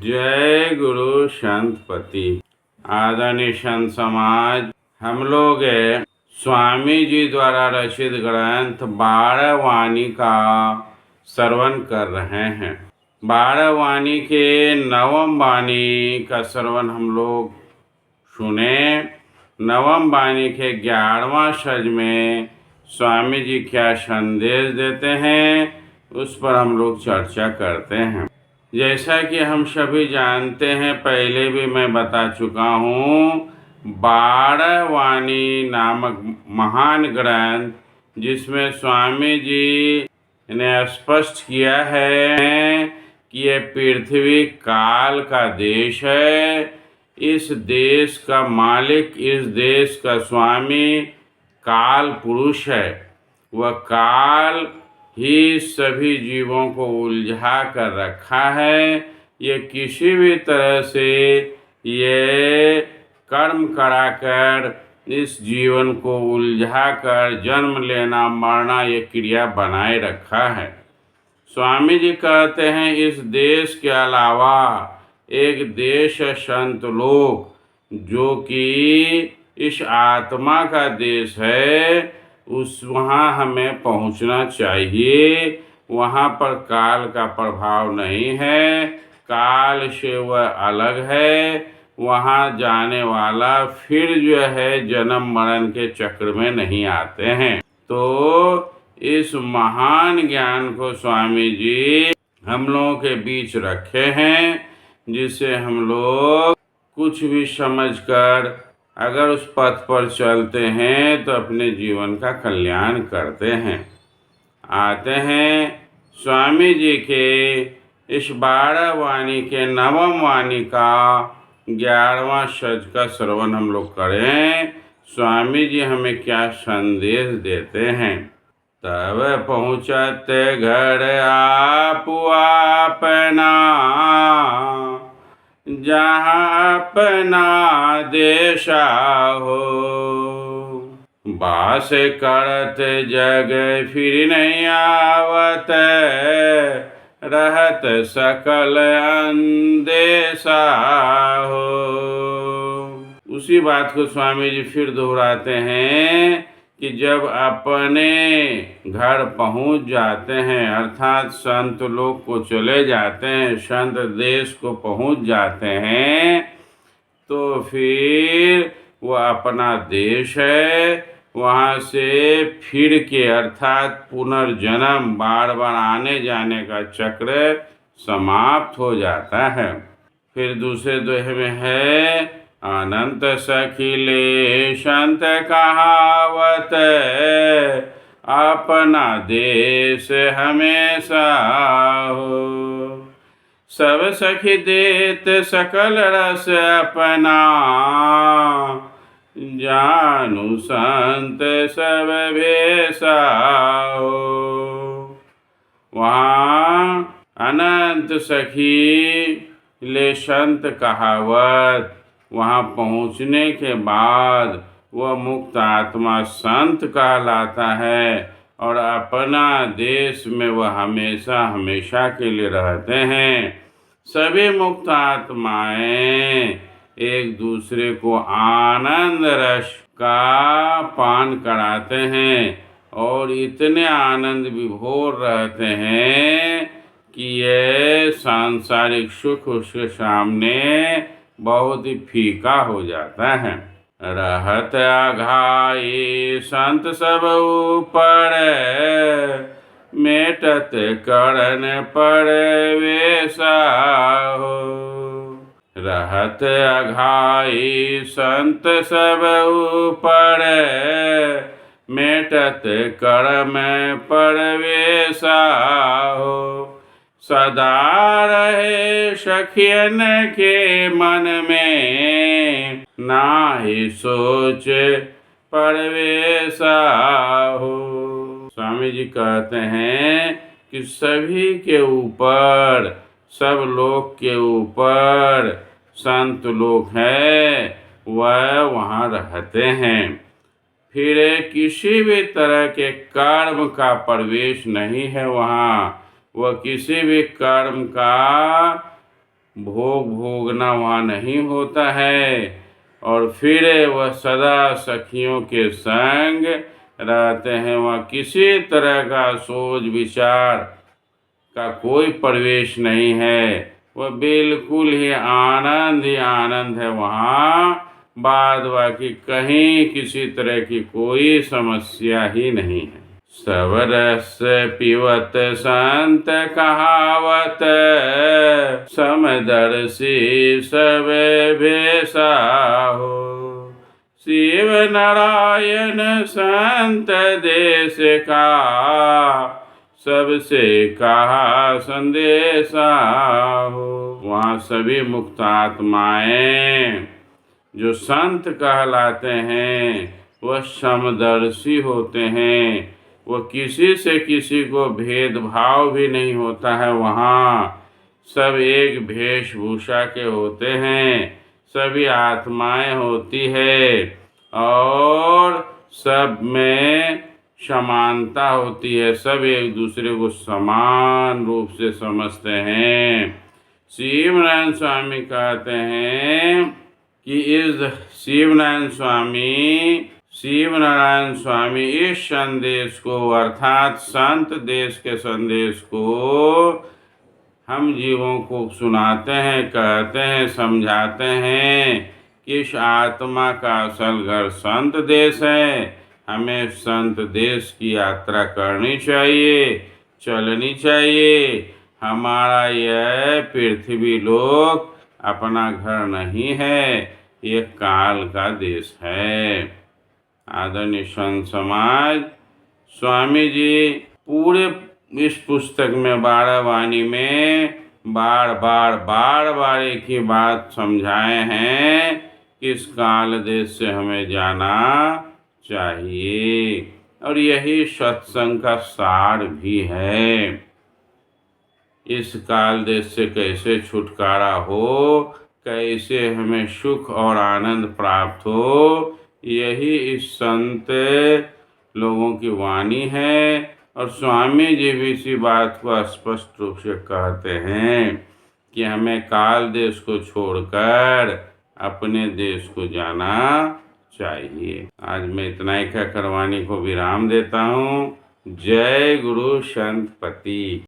जय गुरु संतपति। आदरणीय संत समाज, हम लोग स्वामी जी द्वारा रचित ग्रंथ 12 वाणी का श्रवण कर रहे हैं। 12 वाणी के 9वीं वाणी का श्रवण हम लोग सुने। 9वीं वाणी के 11वां सज में स्वामी जी क्या संदेश देते हैं, उस पर हम लोग चर्चा करते हैं। जैसा कि हम सभी जानते हैं, पहले भी मैं बता चुका हूँ, 12 वाणी नामक महान ग्रंथ जिसमें स्वामी जी ने स्पष्ट किया है कि यह पृथ्वी काल का देश है। इस देश का मालिक, इस देश का स्वामी काल पुरुष है। वह काल ही सभी जीवों को उलझा कर रखा है। ये किसी भी तरह से ये कर्म कराकर इस जीवन को उलझा कर जन्म लेना मरना ये क्रिया बनाए रखा है। स्वामी जी कहते हैं, इस देश के अलावा एक देश है संत लोक, जो कि इस आत्मा का देश है। वहाँ हमें पहुँचना चाहिए। वहाँ पर काल का प्रभाव नहीं है, काल से वह अलग है। वहाँ जाने वाला फिर जो है जन्म मरण के चक्र में नहीं आते हैं। तो इस महान ज्ञान को स्वामी जी हम लोगों के बीच रखे हैं, जिससे हम लोग कुछ भी समझकर अगर उस पथ पर चलते हैं तो अपने जीवन का कल्याण करते हैं। आते हैं स्वामी जी के इस 12 वाणी के 9वीं वाणी का 11वां सज का श्रवण हम लोग करें। स्वामी जी हमें क्या संदेश देते हैं। तब पहुँचते घर आपु अपना, जहाँ अपना देशा हो। बास करत जग फिर नहीं आवत, रहत सकल अंदेशा हो। उसी बात को स्वामी जी फिर दोहराते हैं कि जब अपने घर पहुंच जाते हैं, अर्थात संत लोग को चले जाते हैं, संत देश को पहुंच जाते हैं, तो फिर वह अपना देश है। वहाँ से फिर के अर्थात पुनर्जन्म बार बार आने जाने का चक्र समाप्त हो जाता है। फिर दूसरे दोहे में है, अनंत सखिले संत कहावत, अपना देश हमेशा हो। सब सखी देत सकल रस अपना, जानू संत सब भेषा हो। वहाँ अनंत सखी ले संत कहावत, वहाँ पहुँचने के बाद वह मुक्त आत्मा संत कहलाता है और अपना देश में वह हमेशा हमेशा के लिए रहते हैं। सभी मुक्त आत्माएं एक दूसरे को आनंद रस का पान कराते हैं और इतने आनंद विभोर रहते हैं कि ये सांसारिक सुख उसके सामने बहुत ही फीका हो जाता है। रहत अघाई संत सब ऊपर, मेटत करन पर वेसा हो। रहत अघाई संत सब ऊपर, मेटत कर्म परवेशा हो। सदा रहे सखियन के मन में, नाहि सोच परवेशा हो। स्वामी जी कहते हैं कि सभी के ऊपर, सब लोग के ऊपर संत लोग हैं, वह वहाँ रहते हैं। फिर किसी भी तरह के कर्म का प्रवेश नहीं है वहाँ। वह किसी भी कर्म का भोग भोगना वहाँ नहीं होता है, और फिर वह सदा सखियों के संग रहते हैं। वहाँ किसी तरह का सोच विचार का कोई प्रवेश नहीं है, वह बिल्कुल ही आनंद है वहाँ। बाद बाकी कहीं किसी तरह की कोई समस्या ही नहीं है। सब रस पिवत संत कहावत, समदर्शी सब भेसा हो। शिव नारायण संत देश का, सबसे कहा संदेशा हो। वहाँ सभी मुक्त आत्माएं जो संत कहलाते हैं वह समदर्शी होते हैं। वह किसी से किसी को भेदभाव भी नहीं होता है। वहाँ सब एक वेशभूषा के होते हैं, सभी आत्माएं होती है और सब में समानता होती है। सब एक दूसरे को समान रूप से समझते हैं। शिवनारायण स्वामी कहते हैं कि शिवनारायण स्वामी इस संदेश को अर्थात संत देश के संदेश को हम जीवों को सुनाते हैं, कहते हैं, समझाते हैं कि इस आत्मा का असल घर संत देश है। हमें संत देश की यात्रा करनी चाहिए, चलनी चाहिए। हमारा यह पृथ्वी लोक अपना घर नहीं है, ये काल का देश है। आदरणीय संत समाज, स्वामी जी पूरे इस पुस्तक में 12 वाणी में बार बार एक ही बात समझाए हैं कि इस काल देश से हमें जाना चाहिए, और यही सत्संग का सार भी है। इस काल देश से कैसे छुटकारा हो, कैसे हमें सुख और आनंद प्राप्त हो, यही इस संत लोगों की वाणी है। और स्वामी जी भी इसी बात को स्पष्ट रूप से कहते हैं कि हमें काल देश को छोड़कर अपने देश को जाना चाहिए। आज मैं इतना ही कहकर वाणी को विराम देता हूँ। जय गुरु संतपति।